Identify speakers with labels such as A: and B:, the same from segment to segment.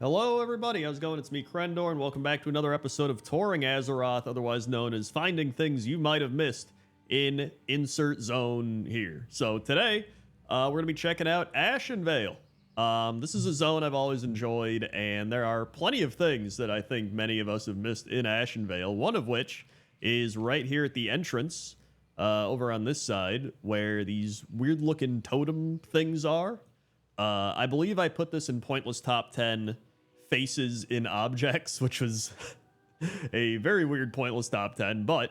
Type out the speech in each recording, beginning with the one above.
A: Hello, everybody. How's it going? It's me, Crendor, and welcome back to another episode of Touring Azeroth, otherwise known as finding things you might have missed in insert zone here. So today, we're going to be checking out Ashenvale. This is a zone I've always enjoyed, and there are plenty of things that I think many of us have missed in Ashenvale, one of which is right here at the entrance, over on this side, where these weird-looking totem things are. I believe I put this in Pointless Top 10 Faces in Objects, which was a very weird Pointless Top 10, but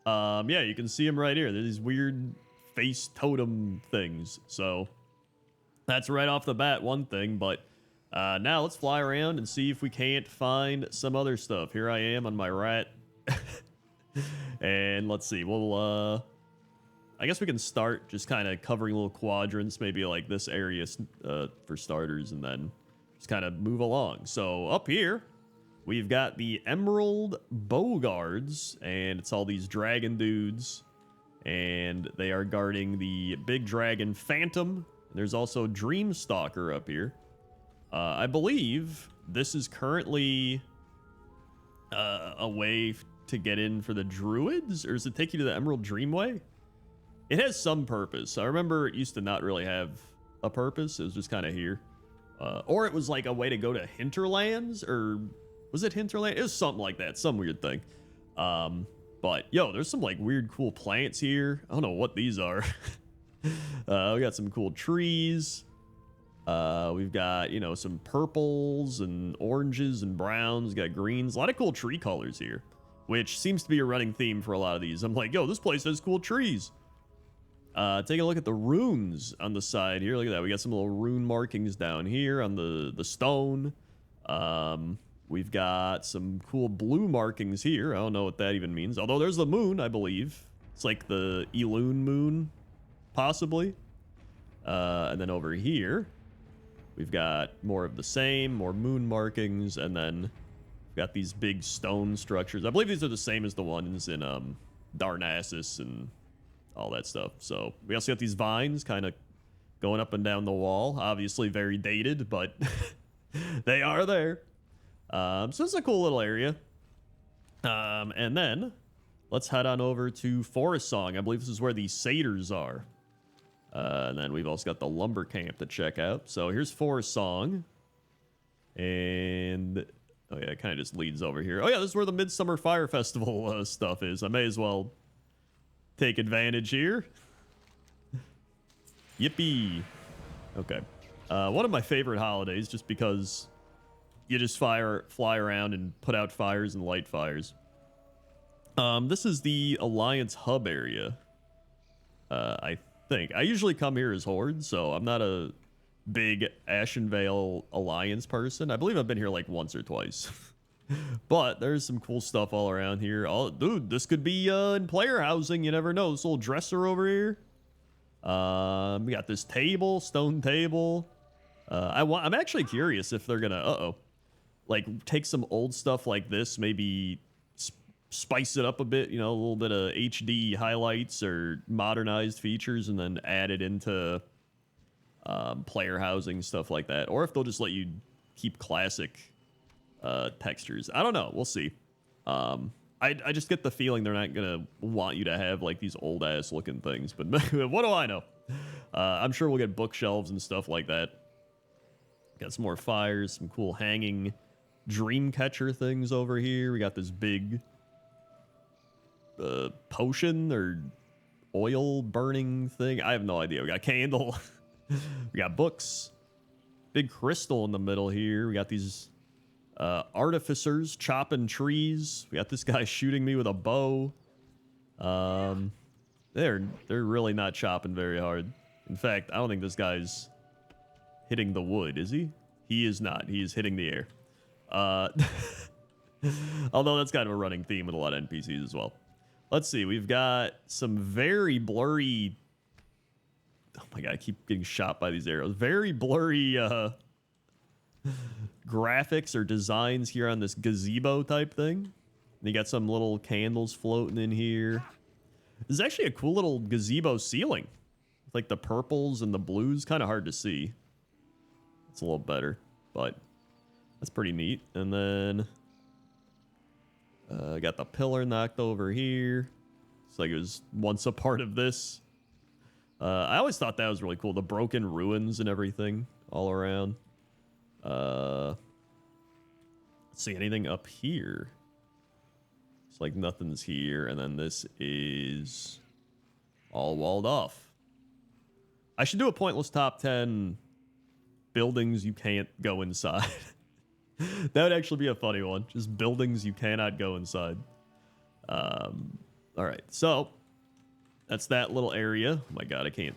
A: yeah, you can see them right here. They're these weird face totem things, so that's right off the bat one thing, but now let's fly around and see if we can't find some other stuff. Here I am on my rat, and let's see, we'll I guess we can start just kind of covering little quadrants, maybe like this area for starters, and then just kind of move along. So up here, we've got the Emerald Bowguards, and it's all these dragon dudes, and they are guarding the big dragon Phantom. There's also Dreamstalker up here. I believe this is currently a way to get in for the Druids, or does it take you to the Emerald Dreamway? It has some purpose. I remember it used to not really have a purpose. It was just kind of here. Or it was like a way to go to Hinterlands, or was it Hinterland? It was something like that, some weird thing. But yo, there's some like weird cool plants here. I don't know what these are. We got some cool trees. We've got, you know, some purples and oranges and browns. We got greens. A lot of cool tree colors here, which seems to be a running theme for a lot of these. I'm like, yo, this place has cool trees. Take a look at the runes on the side here. Look at that. We got some little rune markings down here on the stone. We've got some cool blue markings here. I don't know what that even means. Although there's the moon, I believe. It's like the Elune moon, possibly. And then over here, we've got more of the same, more moon markings, and then we've got these big stone structures. I believe these are the same as the ones in Darnassus and all that stuff. So we also got these vines kind of going up and down the wall, obviously very dated, but they are there. So it's a cool little area. And then let's head on over to Forest Song. I believe this is where the satyrs are. And then we've also got the lumber camp to check out. So here's Forest Song. And oh yeah, it kind of just leads over here. Oh yeah, this is where the Midsummer Fire Festival stuff is. I may as well take advantage here. Yippee. Okay. One of my favorite holidays, just because you just fly around and put out fires and light fires. This is the Alliance Hub area. I think. I usually come here as Horde, so I'm not a big Ashenvale Alliance person. I believe I've been here like once or twice. But there's some cool stuff all around here. Oh, dude, this could be in player housing. You never know. This little dresser over here. We got this table, stone table. I'm actually curious if they're gonna, like take some old stuff like this, maybe spice it up a bit. You know, a little bit of HD highlights or modernized features, and then add it into player housing, stuff like that. Or if they'll just let you keep classic textures. I don't know. We'll see. I just get the feeling they're not gonna want you to have like these old ass looking things, but what do I know? I'm sure we'll get bookshelves and stuff like that. Got some more fires, some cool hanging dream catcher things over here. We got this big potion or oil burning thing. I have no idea. We got a candle. We got books. Big crystal in the middle here. We got these artificers chopping trees. We got this guy shooting me with a bow. They're really not chopping very hard. In fact, I don't think this guy's hitting the wood, is he? He is not. He is hitting the air. Although that's kind of a running theme with a lot of NPCs as well. Let's see. We've got some very blurry... Oh my god, I keep getting shot by these arrows. Very blurry graphics or designs here on this gazebo type thing. And you got some little candles floating in here. This is actually a cool little gazebo ceiling. Like the purples and the blues, kind of hard to see. It's a little better, but that's pretty neat. And then got the pillar knocked over here. It's like it was once a part of this. I always thought that was really cool. The broken ruins and everything all around. Let's see, anything up here? It's like nothing's here. And then this is all walled off. I should do a pointless top 10 buildings you can't go inside. That would actually be a funny one. Just buildings you cannot go inside. All right, so that's that little area. Oh my god, I can't.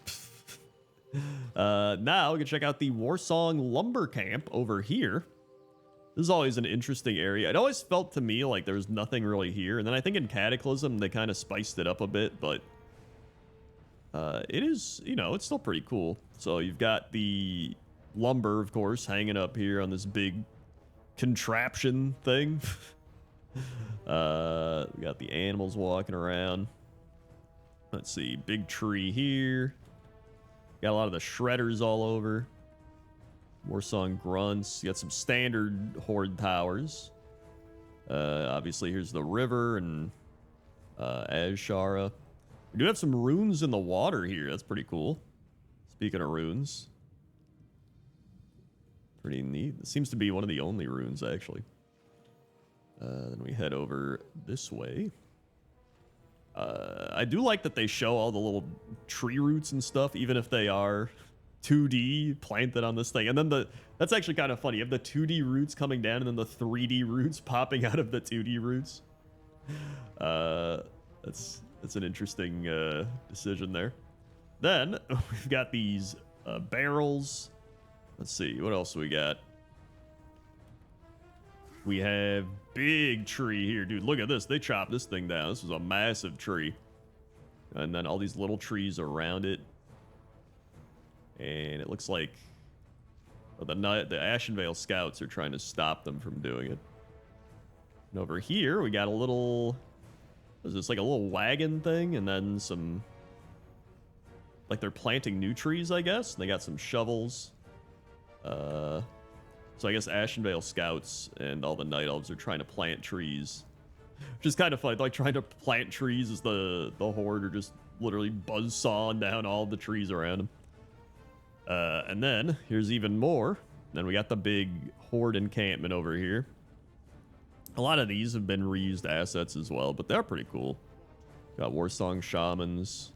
A: Now we can check out the Warsong Lumber Camp over here. This is always an interesting area. It always felt to me like there was nothing really here. And then I think in Cataclysm, they kind of spiced it up a bit, but it is, you know, it's still pretty cool. So you've got the lumber, of course, hanging up here on this big contraption thing. We got the animals walking around. Let's see, big tree here. Got a lot of the shredders all over. Warsong grunts. You got some standard horde towers. Obviously, here's the river and Azshara. We do have some runes in the water here. That's pretty cool. Speaking of runes. Pretty neat. It seems to be one of the only runes, actually. Then we head over this way. I do like that they show all the little tree roots and stuff, even if they are 2D planted on this thing. And then that's actually kind of funny. You have the 2D roots coming down and then the 3D roots popping out of the 2D roots. That's an interesting decision there. Then we've got these barrels. Let's see, what else we got? We have big tree here, dude. Look at this. They chopped this thing down. This was a massive tree. And then all these little trees around it. And it looks like the Ashenvale scouts are trying to stop them from doing it. And over here, we got a little... What is this, like a little wagon thing? And then some... Like they're planting new trees, I guess. And they got some shovels. So I guess Ashenvale scouts and all the night elves are trying to plant trees. Which is kind of funny. Like trying to plant trees as the horde are just literally buzzsawing down all the trees around them. And then here's even more. Then we got the big horde encampment over here. A lot of these have been reused assets as well, but they're pretty cool. Got Warsong shamans.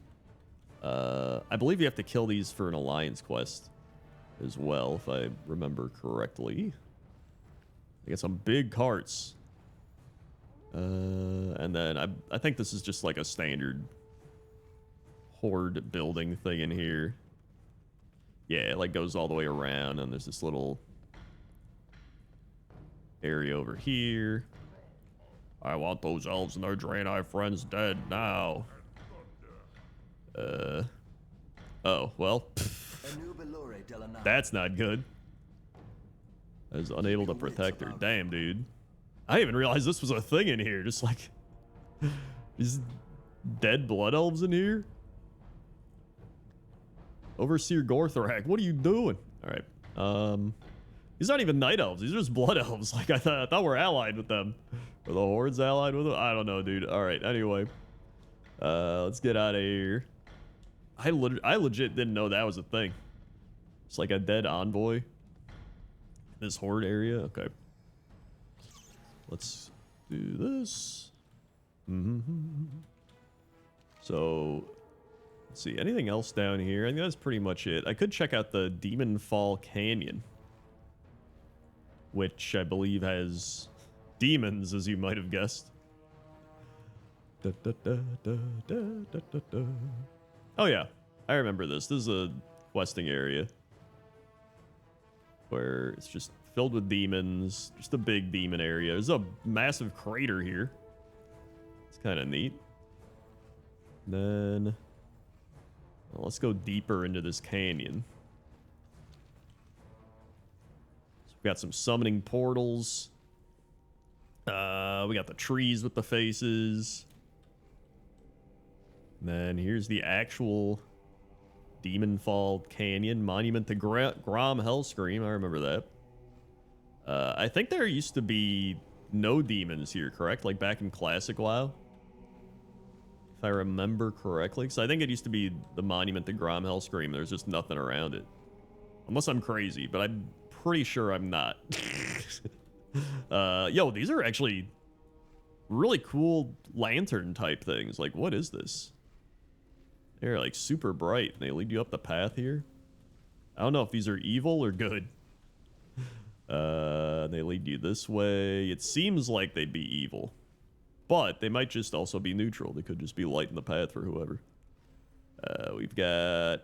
A: I believe you have to kill these for an alliance quest as well, if I remember correctly. I got some big carts. And then I think this is just like a standard horde building thing in here. Yeah, it like goes all the way around, and there's this little area over here. I want those elves and their Draenei friends dead now. Oh, well. That's not good. I was unable to protect her. Damn, dude. I didn't even realize this was a thing in here. Just like... these dead blood elves in here? Overseer Gorthorak, what are you doing? Alright. These aren't even night elves. These are just blood elves. Like, I thought we're allied with them. Are the hordes allied with them? I don't know, dude. Alright, anyway. Let's get out of here. I legit didn't know that was a thing. It's like a dead envoy. This horde area? Okay. Let's do this. So, let's see. Anything else down here? I think that's pretty much it. I could check out the Demon Fall Canyon, which I believe has demons, as you might have guessed. Oh yeah, I remember this. This is a questing area where it's just filled with demons. Just a big demon area. There's a massive crater here. It's kind of neat. Then well, let's go deeper into this canyon. So we got some summoning portals. We got the trees with the faces. And then here's the actual Demon Fall Canyon. Monument to Grom Hellscream. I remember that. I think there used to be no demons here, correct? Like back in Classic WoW? If I remember correctly. Because I think it used to be the monument to Gromhellscream. There's just nothing around it. Unless I'm crazy, but I'm pretty sure I'm not. Yo, these are actually really cool lantern type things. Like, what is this? They're like super bright and they lead you up the path here. I don't know if these are evil or good. They lead you this way. It seems like they'd be evil, but they might just also be neutral. They could just be lighting the path for whoever. We've got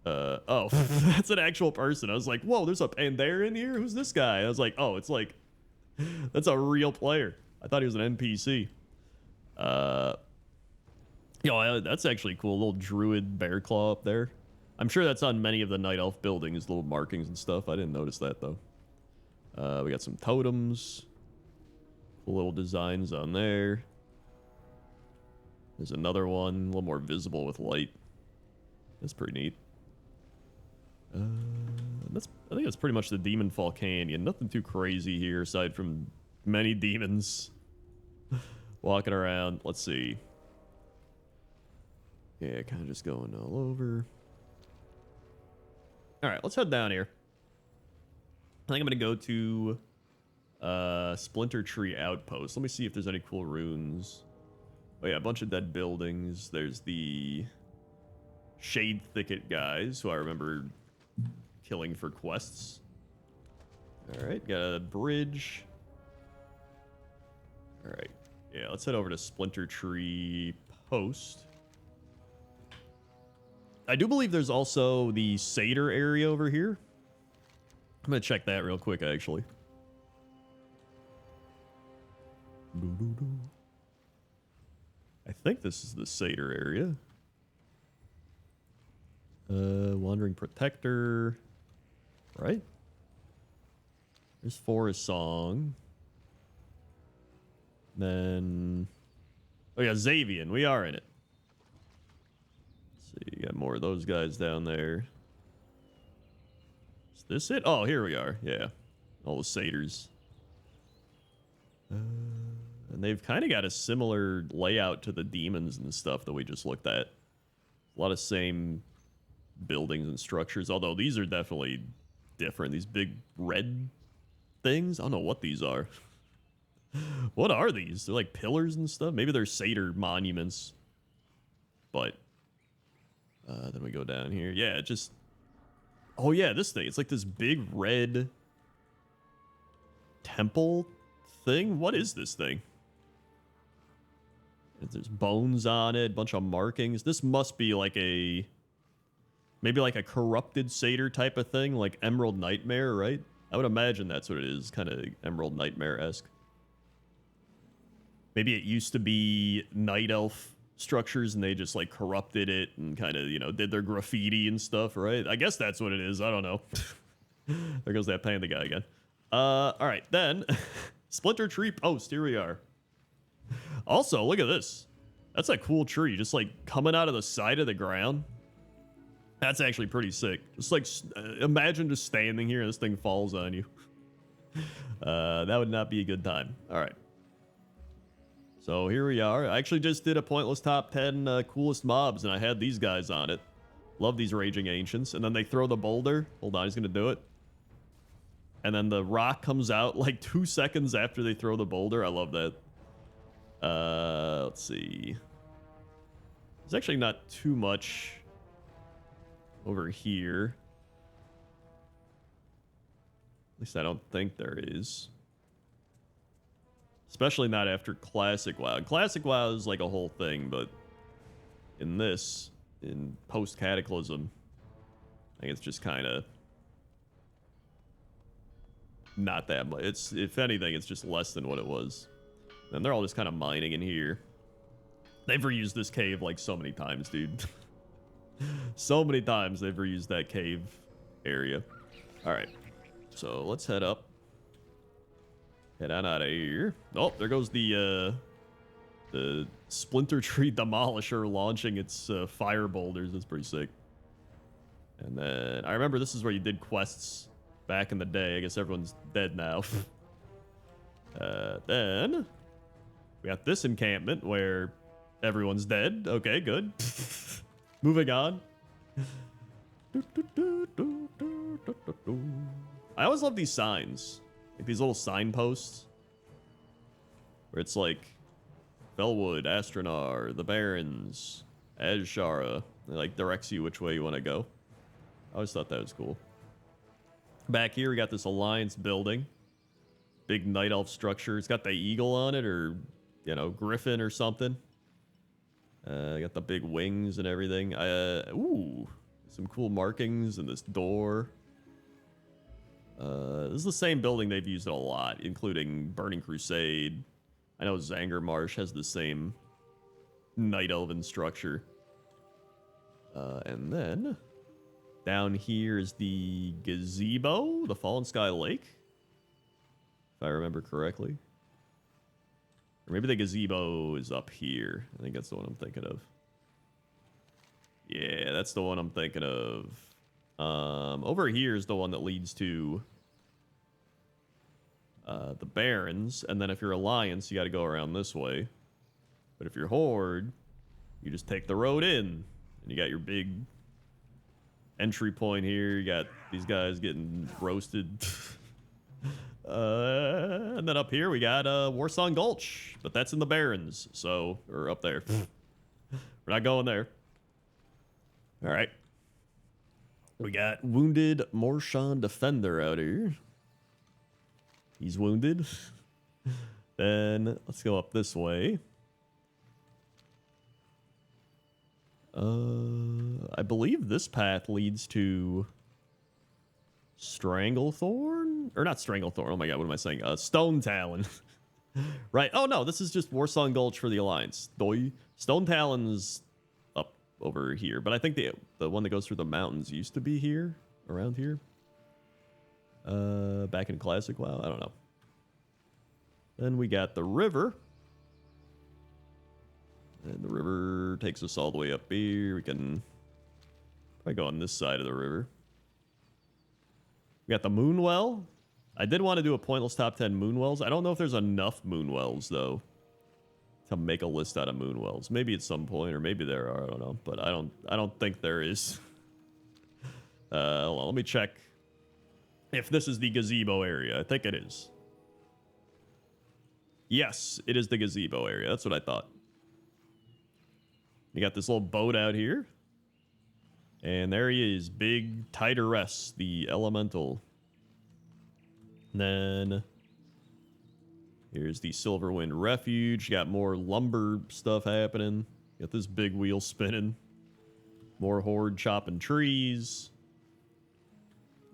A: oh, that's an actual person. I was like, whoa, there's a Pandair in here? Who's this guy? I was like, oh, it's like, that's a real player. I thought he was an NPC. Yo, that's actually cool. A little druid bear claw up there. I'm sure that's on many of the Night Elf buildings, little markings and stuff. I didn't notice that, though. We got some totems. Cool little designs on there. There's another one, a little more visible with light. That's pretty neat. I think that's pretty much the Demon Fall Canyon. Nothing too crazy here, aside from many demons walking around. Let's see. Yeah, kind of just going all over. All right, let's head down here. I think I'm going to go to Splinter Tree Outpost. Let me see if there's any cool runes. Oh, yeah, a bunch of dead buildings. There's the Shade Thicket guys, who I remember killing for quests. All right, got a bridge. All right, yeah, let's head over to Splinter Tree Post. I do believe there's also the Satyr area over here. I'm gonna check that real quick, actually. I think this is the Satyr area. Wandering Protector. Right? There's Forest Song. Then... oh yeah, Xavian. We are in it. Let's see, you got more of those guys down there. Is this it? Oh, here we are. Yeah. All the satyrs. And they've kind of got a similar layout to the demons and stuff that we just looked at. A lot of same buildings and structures, although these are definitely different. These big red things. I don't know what these are. What are these? They're like pillars and stuff. Maybe they're satyr monuments. But then we go down here. Yeah, it just... oh yeah, this thing. It's like this big red temple thing. What is this thing? There's bones on it, a bunch of markings. This must be like a... maybe like a corrupted satyr type of thing, like Emerald Nightmare, right? I would imagine that's what it is, kind of Emerald Nightmare-esque. Maybe it used to be Night Elf structures and they just like corrupted it and kind of, you know, did their graffiti and stuff, right? I guess that's what it is. I don't know. There goes that panda guy again. All right, then Splinter Tree Post. Here we are. Also, look at this. That's a cool tree, just like coming out of the side of the ground. That's actually pretty sick. Just like imagine just standing here and this thing falls on you. That would not be a good time. All right. So here we are. I actually just did a pointless top 10 coolest mobs, and I had these guys on it. Love these Raging Ancients. And then they throw the boulder. Hold on, he's going to do it. And then the rock comes out like 2 seconds after they throw the boulder. I love that. Let's see. There's actually not too much over here. At least I don't think there is. Especially not after Classic WoW. Classic WoW is like a whole thing, but in this, in post-Cataclysm, I think it's just kind of not that much. It's, if anything, it's just less than what it was. And they're all just kind of mining in here. They've reused this cave like so many times, dude. So many times they've reused that cave area. All right, so let's head up. Head on out of here. Oh, there goes the Splinter Tree Demolisher launching its fire boulders. That's pretty sick. And then I remember this is where you did quests back in the day. I guess everyone's dead now. Then we got this encampment where everyone's dead. Okay, good. Moving on. I always love these signs. Like these little signposts. Where it's like Felwood, Astronar, the Barrens, Azshara. It like directs you which way you want to go. I always thought that was cool. Back here we got this Alliance building. Big night elf structure. It's got the eagle on it, or you know, griffin or something. Got the big wings and everything. Ooh, some cool markings in this door. This is the same building they've used a lot, including Burning Crusade. I know Zanger Marsh has the same night elven structure. And then down here is the gazebo, the Fallen Sky Lake, if I remember correctly. Or maybe the gazebo is up here. I think that's the one I'm thinking of. Yeah, that's the one I'm thinking of. Over here is the one that leads to the Barrens, and then if you're Alliance, you got to go around this way. But if you're Horde, you just take the road in, and you got your big entry point here. You got these guys getting roasted. And then up here we got Warsong Gulch, but that's in the Barrens, so, or up there. We're not going there. All right. We got Wounded Morshan Defender out here. He's wounded. Then let's go up this way. I believe this path leads to Stranglethorn? Or not Stranglethorn. Oh my god, what am I saying? Stone Talon. Right. Oh no, this is just Warsong Gulch for the Alliance. Doi. Stone Talon's up over here. But I think the one that goes through the mountains used to be here. Around here. Back in Classic WoW? I don't know. Then we got the river. And the river takes us all the way up here. We can probably go on this side of the river. We got the Moonwell. I did want to do a pointless top 10 Moonwells. I don't know if there's enough Moonwells, though, to make a list out of Moonwells. Maybe at some point, or maybe there are. I don't know. But I don't think there is. Hold on, let me check if this is the gazebo area. I think it is. Yes, it is the gazebo area. That's what I thought. You got this little boat out here. And there he is, Big Tigeress, the Elemental. And then here's the Silverwind Refuge. Got more lumber stuff happening. Got this big wheel spinning. More Horde chopping trees.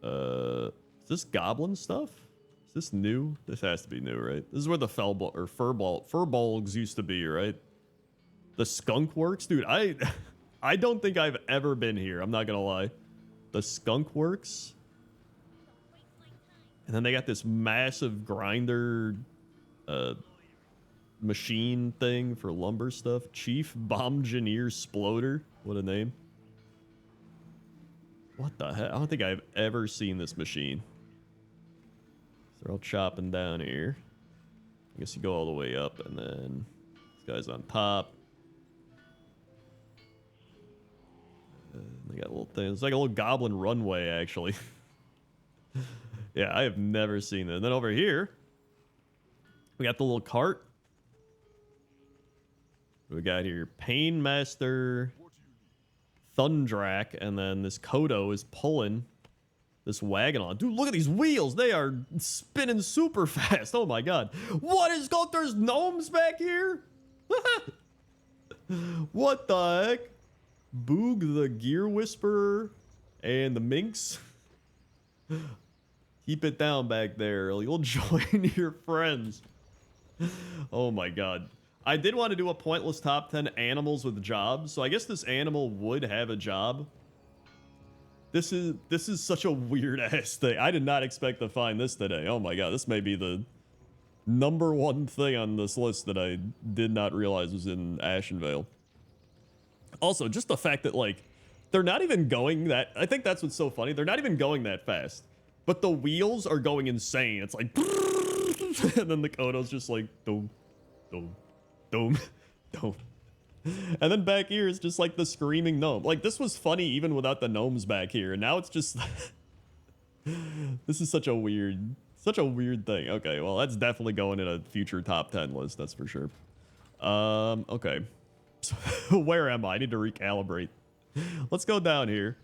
A: Is this goblin stuff? Is this new? This has to be new, right? This is where the Furbolgs used to be, right? The Skunk Works? Dude, I don't think I've ever been here. I'm not gonna lie. The Skunk Works. And then they got this massive grinder machine thing for lumber stuff. Chief Bombgineer Sploder. What a name. What the heck? I don't think I've ever seen this machine. So they're all chopping down here. I guess you go all the way up, and then this guy's on top. They got a little thing. It's like a little goblin runway, actually. Yeah, I have never seen it. And then over here, we got the little cart. We got here Painmaster, Thundrak, and then this Kodo is pulling this wagon on. Dude, look at these wheels. They are spinning super fast. Oh my god. What is going? There's gnomes back here? What the heck? Boog the Gear Whisperer and the Minx. Keep it down back there. You'll join your friends. Oh my god. I did want to do a pointless top 10 animals with jobs, so I guess this animal would have a job. This is such a weird ass thing. I did not expect to find this today. Oh my god, this may be the #1 thing on this list that I did not realize was in Ashenvale. Also, just the fact that, like, they're not even going that... I think that's what's so funny. They're not even going that fast. but the wheels are going insane. It's like, and then the Kodo's just like, dome, dome, dome, dome. And then back here is just like the screaming gnome. Like, this was funny even without the gnomes back here. And now it's just, this is such a weird thing. Okay, well, that's definitely going in a future top 10 list. That's for sure. Okay. So, where am I? I need to recalibrate. Let's go down here.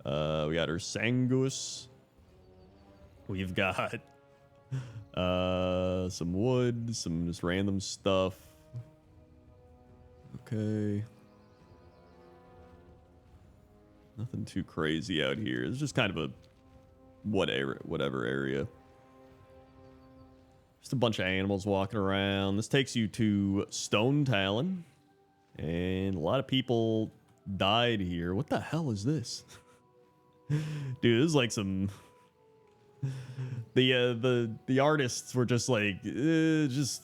A: We got our Sangus. We've got some wood, some just random stuff. Okay. Nothing too crazy out here. It's just kind of a whatever area. Just a bunch of animals walking around. This takes you to Stone Talon. And a lot of people died here. What the hell is this? Dude, this is like some... The artists were just like, just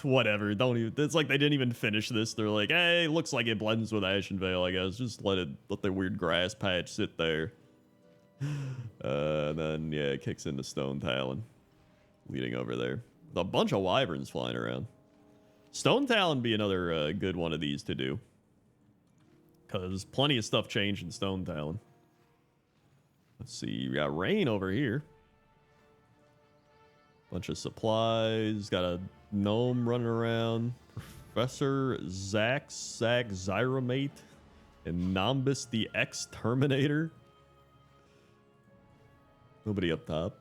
A: whatever. Don't even... It's like they didn't even finish this. They're like, hey, looks like it blends with Ashenvale, I guess. Just let the weird grass patch sit there. Then, yeah, it kicks into Stone Talon. Leading over there. With a bunch of wyverns flying around. Stone Talon be another good one of these to do. Because plenty of stuff changed in Stone Talon. Let's see, we got rain over here. Bunch of supplies. Got a gnome running around. Professor Zack Zyromate. And Nombus the Exterminator. Nobody up top.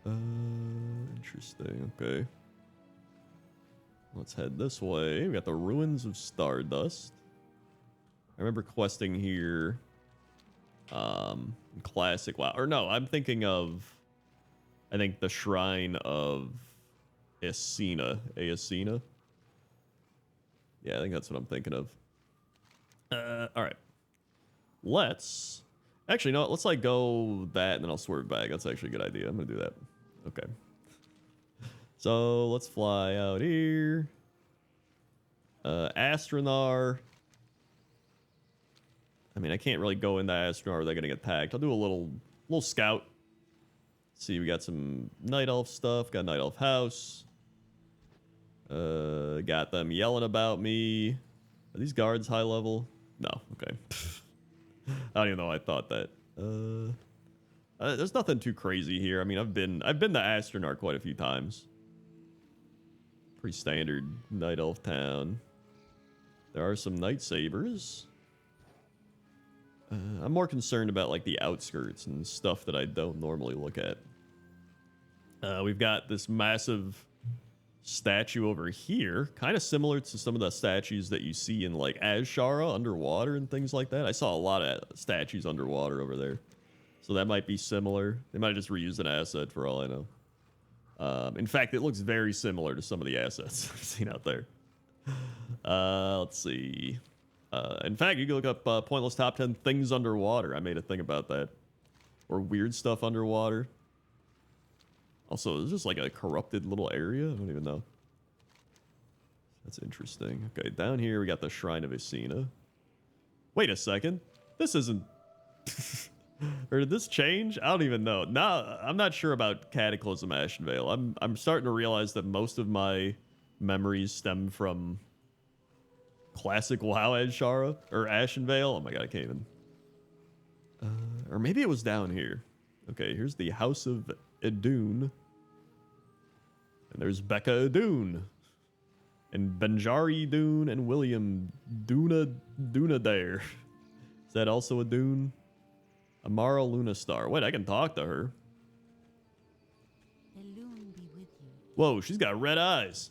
A: Interesting. Okay. Let's head this way. We got the Ruins of Stardust. I remember questing here. Classic WoW. Or no, I'm thinking of... I think the Shrine of Ascena. Ascena? Yeah, I think that's what I'm thinking of. Alright. Let's... Actually, no, let's like go that and then I'll swerve back. That's actually a good idea. I'm gonna do that. Okay. So let's fly out here. Astronar. I mean, I can't really go into Astronar without getting attacked. I'll do a little scout. See, we got some Night Elf stuff. Got Night Elf House. Got them yelling about me. Are these guards high level? No. Okay. I don't even know why I thought that. There's nothing too crazy here. I mean, I've been to Astronar quite a few times. Pretty standard Night Elf town. There are some Night Sabers. I'm more concerned about like the outskirts and stuff that I don't normally look at. We've got this massive statue over here, kind of similar to some of the statues that you see in like Azshara underwater and things like that. I saw a lot of statues underwater over there, so that might be similar. They might have just reused an asset for all I know. In fact, it looks very similar to some of the assets I've seen out there. Let's see. In fact, you can look up pointless top 10 things underwater. I made a thing about that. Or weird stuff underwater. Also, it's just like a corrupted little area. I don't even know. That's interesting. Okay, down here we got the Shrine of Ascena. Wait a second. This isn't... or did this change? I don't even know. Now, I'm not sure about Cataclysm Ashenvale. I'm starting to realize that most of my memories stem from classic WoW Azshara or Ashenvale. Oh my god, I can't even. Or maybe it was down here. Okay, here's the House of Idun. And there's Becca Idun. And Benjari Dune and William Dunadair. Is that also a Dune? Amara Lunastar. Wait, I can talk to her.
B: Elune be with you.
A: Whoa, she's got red eyes.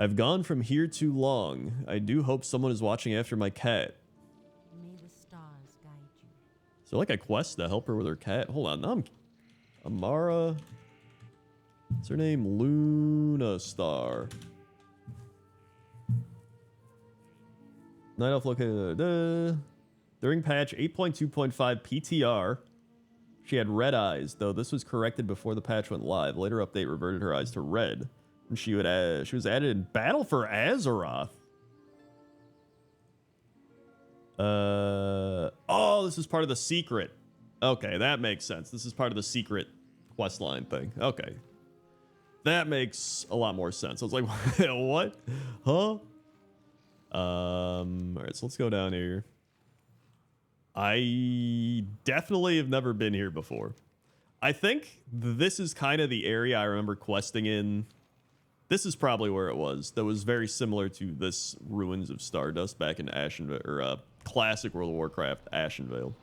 A: I've gone from here too long. I do hope someone is watching after my cat.
B: May the stars guide you.
A: Is there like a quest to help her with her cat? Hold on, now I'm... Amara... What's her name? Lunastar. Night Elf located... During patch 8.2.5 PTR, she had red eyes, though this was corrected before the patch went live. Later update reverted her eyes to red. And she was added in Battle for Azeroth. Oh, this is part of the secret. Okay, that makes sense. This is part of the secret quest line thing. Okay. That makes a lot more sense. I was like, what? Huh? All right, so let's go down here. I definitely have never been here before. I think this is kind of the area I remember questing in. This is probably where it was. That was very similar to this Ruins of Stardust back in Ashenvale, or classic World of Warcraft, Ashenvale.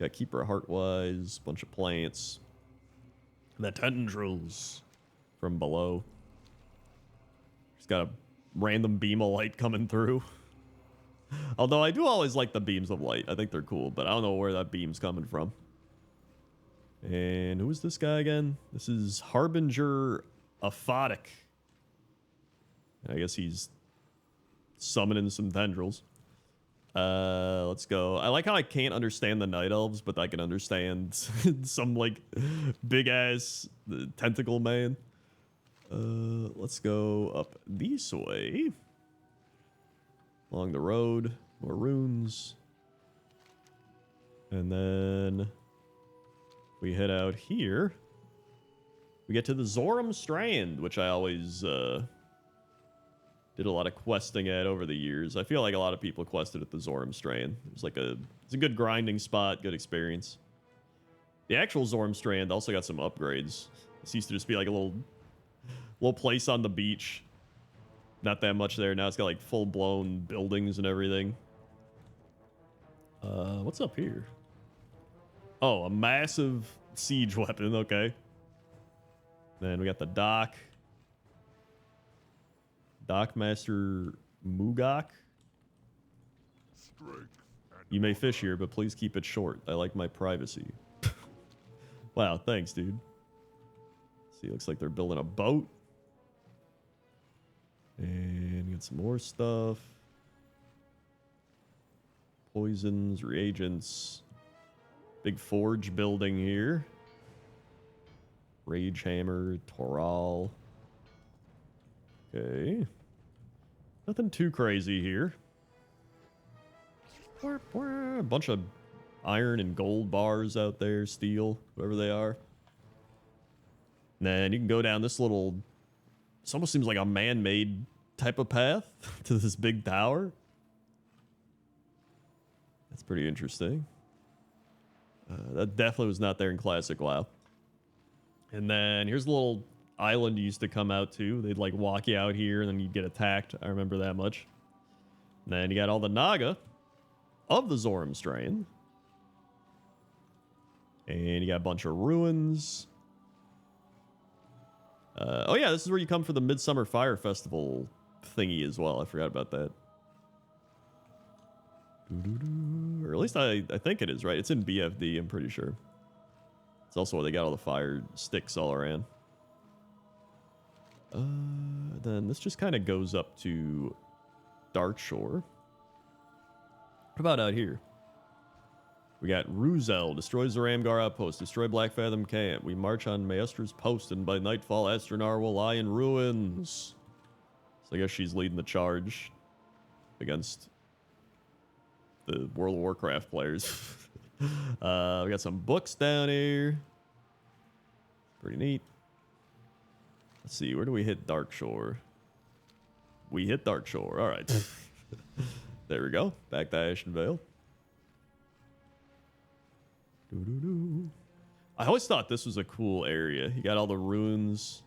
A: Got Keeper of Heartwise, bunch of plants. The tendrils from below. Just got a random beam of light coming through. Although I do always like the beams of light. I think they're cool, but I don't know where that beam's coming from. And who is this guy again? This is Harbinger Aphotic. I guess he's summoning some tendrils. Let's go. I like how I can't understand the night elves, but I can understand some like big ass tentacle man. Let's go up this way. Along the road, more runes. And then we head out here. We get to the Zoram Strand, which I always did a lot of questing at over the years. I feel like a lot of people quested at the Zoram Strand. It's a good grinding spot, good experience. The actual Zoram Strand also got some upgrades. This used to just be like a little place on the beach. Not that much there. Now it's got like full-blown buildings and everything. What's up here? Oh, a massive siege weapon. Okay. Then we got the dock. Dockmaster Mugak. You may fish here, but please keep it short. I like my privacy. Wow, thanks, dude. See, looks like they're building a boat. And get some more stuff. Poisons, reagents. Big forge building here. Rage Hammer, Toral. Okay. Nothing too crazy here. A bunch of iron and gold bars out there, steel, whatever they are. And then you can go down this little... This almost seems like a man-made type of path to this big tower. That's pretty interesting. That definitely was not there in Classic WoW. And then here's a little island you used to come out to. They'd like walk you out here and then you'd get attacked. I remember that much. And then you got all the Naga of the Zoram Strand. And you got a bunch of ruins. Oh yeah, this is where you come for the Midsummer Fire Festival thingy as well. I forgot about that. Or at least I think it is, right? It's in BFD, I'm pretty sure. It's also where they got all the fire sticks all around. Then this just kind of goes up to Darkshore. What about out here? We got Ruzel, destroys the Ramgar outpost, destroy Blackfathom camp. We march on Maestra's post, and by nightfall, Astranar will lie in ruins. So I guess she's leading the charge against the World of Warcraft players. We got some books down here. Pretty neat. Let's see, where do we hit Darkshore? We hit Darkshore, all right. There we go, back to Ashenvale. I always thought this was a cool area. You got all the ruins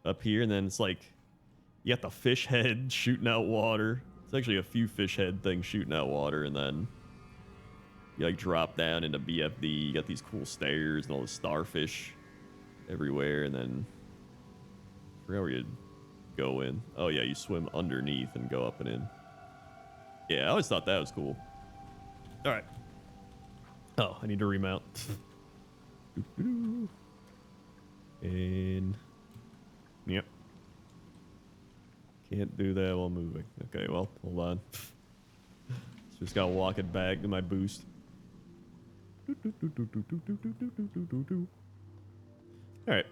A: up here, and then it's like you got the fish head shooting out water. It's actually a few fish head things shooting out water, and then you like drop down into BFD. You got these cool stairs and all the starfish everywhere, and then I forgot where you'd go in. Oh yeah, you swim underneath and go up and in. Yeah, I always thought that was cool. All right. Oh, I need to remount. And yep. Can't do that while moving. Okay, well, hold on. Just gotta walk it back to my boost. Alright.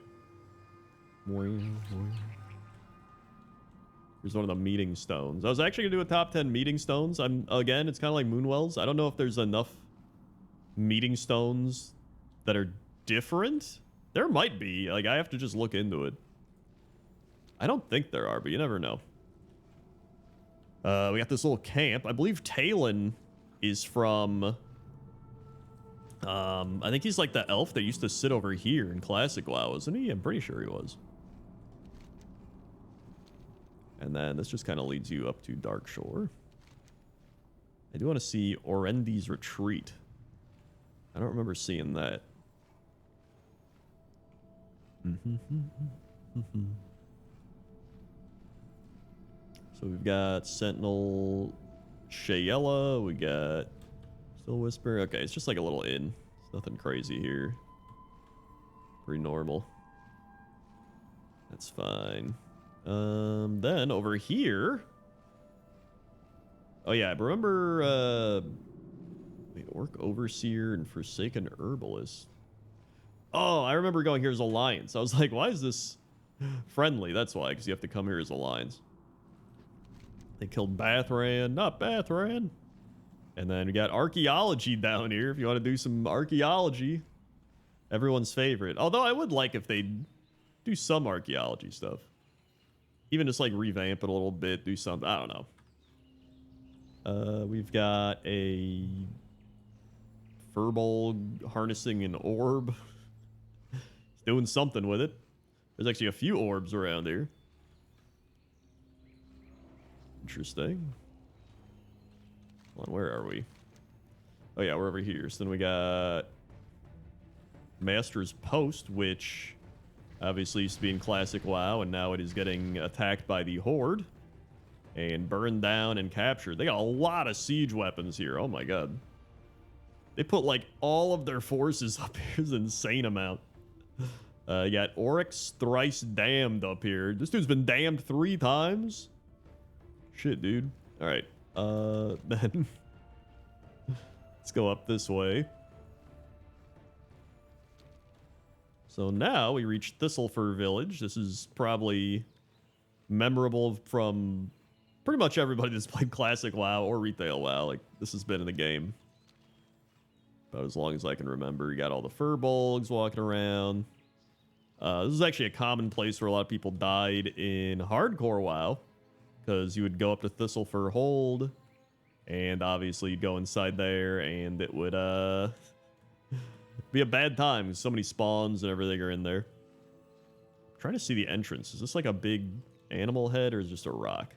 A: Here's one of the meeting stones. I was actually gonna do a top 10 meeting stones. Again, it's kind of like Moonwells. I don't know if there's enough meeting stones that are different? There might be. Like, I have to just look into it. I don't think there are, but you never know. We got this little camp. I believe Talon is from... I think he's like the elf that used to sit over here in Classic WoW, isn't he? I'm pretty sure he was. And then this just kind of leads you up to Dark Shore. I do want to see Orendi's Retreat. I don't remember seeing that. So we've got Sentinel Shayella. We got Still Whisper. Okay, it's just like a little inn. It's nothing crazy here. Pretty normal. That's fine. Then over here. Oh yeah, remember wait, Orc Overseer and Forsaken Herbalist. Oh, I remember going here as Alliance. I was like, why is this friendly? That's why, because you have to come here as Alliance. They killed Bathran, not Bathran. And then we got archaeology down here, if you want to do some archaeology. Everyone's favorite. Although I would like if they do some archaeology stuff. Even just like revamp it a little bit, do something. I don't know. We've got a Furbolg harnessing an orb. He's doing something with it. There's actually a few orbs around here. Interesting. Hold on, where are we? Oh yeah, we're over here. So then we got Master's Post, which obviously used to be in Classic WoW, and now it is getting attacked by the Horde and burned down and captured. They got a lot of siege weapons here. Oh my god. They put like all of their forces up here. It's an insane amount. You got Oryx Thrice Damned up here. This dude's been damned 3 times. Shit, dude. All right. Then let's go up this way. So now we reach Thistlefur Village. This is probably memorable from pretty much everybody that's played Classic WoW or Retail WoW. Like, this has been in the game about as long as I can remember. You got all the Furbolgs walking around. This is actually a common place where a lot of people died in Hardcore WoW, because you would go up to Thistlefur Hold, and obviously you'd go inside there, and it would be a bad time. So many spawns and everything are in there. I'm trying to see the entrance. Is this like a big animal head, or is it just a rock?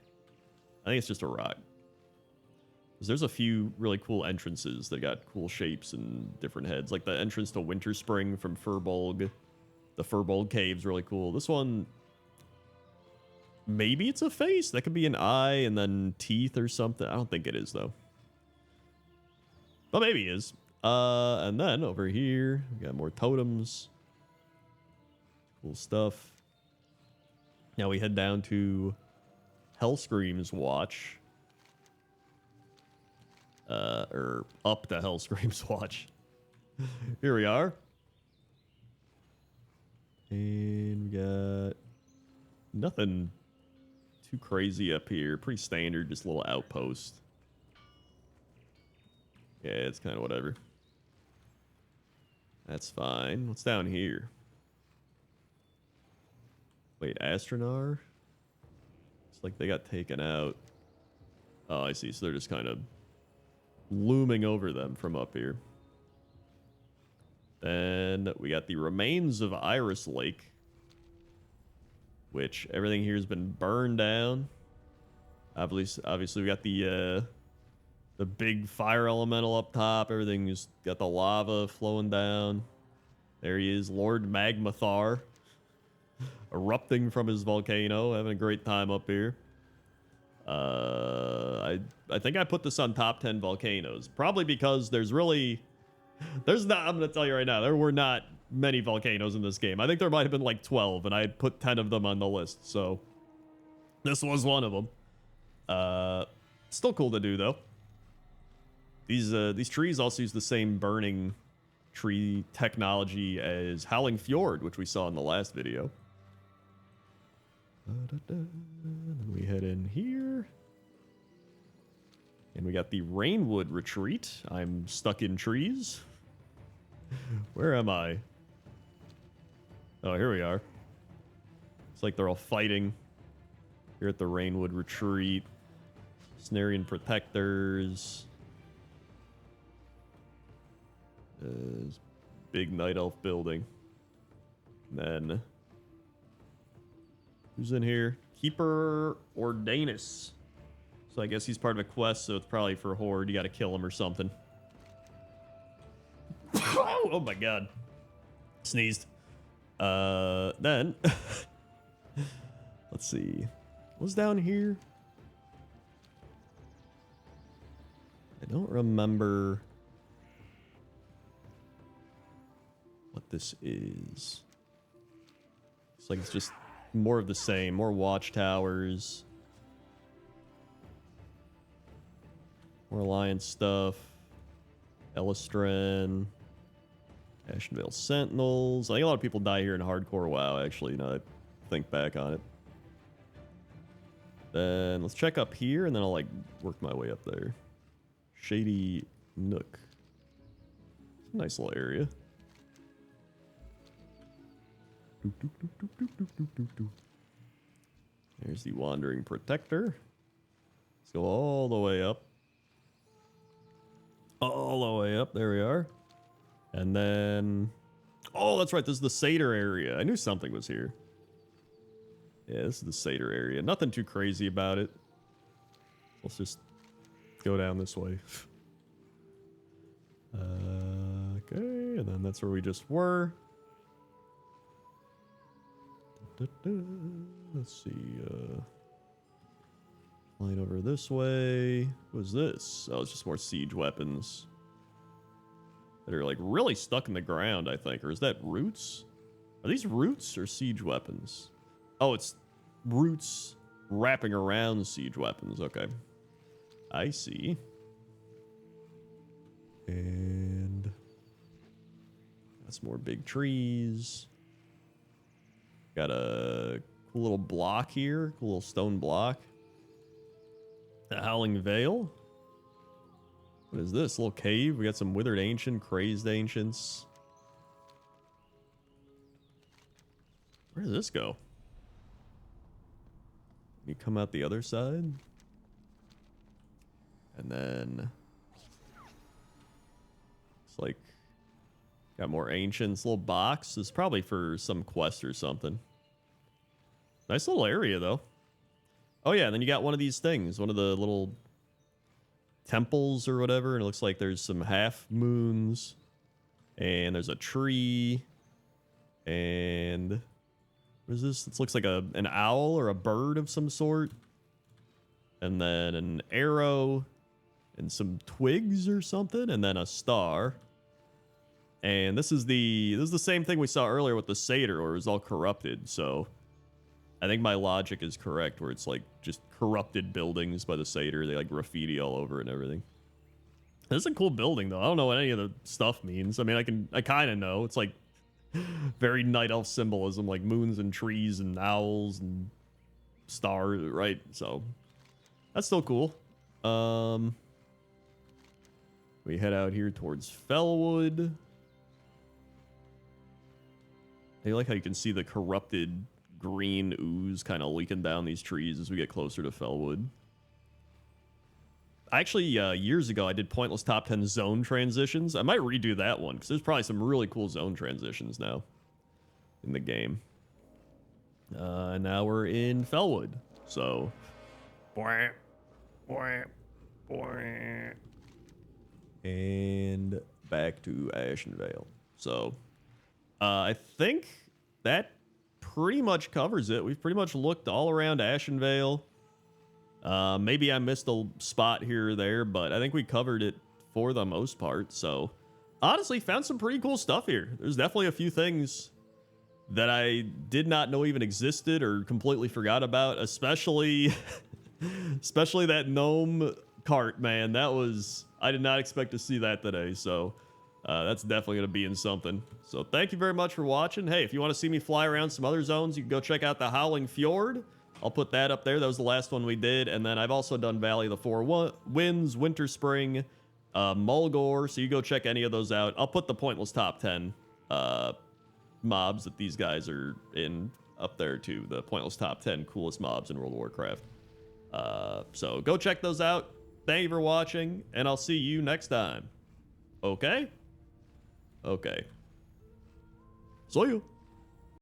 A: I think it's just a rock. Because there's a few really cool entrances that got cool shapes and different heads. Like the entrance to Winter Spring from Furbolg. The Furbolg Cave's really cool. This one, maybe it's a face. That could be an eye and then teeth or something. I don't think it is, though. But maybe it is. And then over here, we got more totems. Cool stuff. Now we head down to Hellscream's Watch. Or up to Hellscream's Watch. Here we are. And we got nothing too crazy up here. Pretty standard, just a little outpost. Yeah, it's kind of whatever. That's fine. What's down here? Wait, Astronar? It's like they got taken out. Oh, I see. So they're just kind of looming over them from up here. Then we got the remains of Iris Lake, which everything here has been burned down. Obviously we got the big fire elemental up top. Everything's got the lava flowing down. There he is, Lord Magmathar, erupting from his volcano, having a great time up here. I think I put this on top 10 volcanoes, probably because there's not, I'm gonna tell you right now, there were not many volcanoes in this game. I think there might have been like 12, and I put 10 of them on the list, so this was one of them. Still cool to do, though. These trees also use the same burning tree technology as Howling Fjord, which we saw in the last video. We head in here. And we got the Rainwood Retreat. I'm stuck in trees. Where am I? Oh, here we are. It's like they're all fighting here at the Rainwood Retreat. Snarian Protectors. Big Night Elf building. And then who's in here? Keeper Ordanus. So I guess he's part of a quest, so it's probably for Horde. You gotta kill him or something. Oh my god. Sneezed. Then let's see. What's down here? I don't remember what this is. It's like it's just more of the same. More watchtowers. More Alliance stuff. Elistren. Ashenvale Sentinels. I think a lot of people die here in hardcore WoW, actually, now that I think back on it. Then let's check up here, and then I'll, like, work my way up there. Shady Nook. It's a nice little area. There's the Wandering Protector. Let's go all the way up. All the way up. There we are. And then... Oh, that's right. This is the Satyr area. I knew something was here. Yeah, this is the Satyr area. Nothing too crazy about it. Let's just go down this way. Okay, and then that's where we just were. Let's see. Line over this way. What's this? Oh, it's just more siege weapons that are like really stuck in the ground, I think. Or is that roots? Are these roots or siege weapons? Oh, it's roots wrapping around siege weapons. Okay. I see. And that's more big trees. Got a cool little block here. Cool little stone block. The Howling Vale. What is this? A little cave? We got some withered ancient, crazed ancients. Where does this go? You come out the other side. And then it's like got more ancients. Little box. This is probably for some quest or something. Nice little area though. Oh yeah, and then you got one of these things, one of the little temples or whatever, and it looks like there's some half moons, and there's a tree, and what is this? This looks like an owl or a bird of some sort, and then an arrow, and some twigs or something, and then a star. And this is the same thing we saw earlier with the Satyr, where it was all corrupted. So I think my logic is correct, where it's like just corrupted buildings by the Satyr. They like graffiti all over and everything. This is a cool building though. I don't know what any of the stuff means. I mean, I kind of know. It's like very night elf symbolism, like moons and trees and owls and stars, right? So that's still cool. We head out here towards Fellwood. I like how you can see the corrupted green ooze kind of leaking down these trees as we get closer to Fellwood. Actually, years ago, I did pointless top 10 zone transitions. I might redo that one, because there's probably some really cool zone transitions now in the game. Now we're in Fellwood, so... And back to Ashenvale. So, I think that pretty much covers it. We've pretty much looked all around Ashenvale. Maybe I missed a spot here or there, but I think we covered it for the most part. So, honestly, found some pretty cool stuff here. There's definitely a few things that I did not know even existed or completely forgot about, especially that gnome cart, man. That was... I did not expect to see that today, so that's definitely going to be in something. So thank you very much for watching. Hey, if you want to see me fly around some other zones, you can go check out the Howling Fjord. I'll put that up there. That was the last one we did. And then I've also done Valley of the Four Winds, Winter Spring, Mulgore, so you go check any of those out. I'll put the pointless top 10 mobs that these guys are in up there too. The pointless top 10 coolest mobs in World of Warcraft. So go check those out. Thank you for watching, and I'll see you next time. Okay? Okay. See you.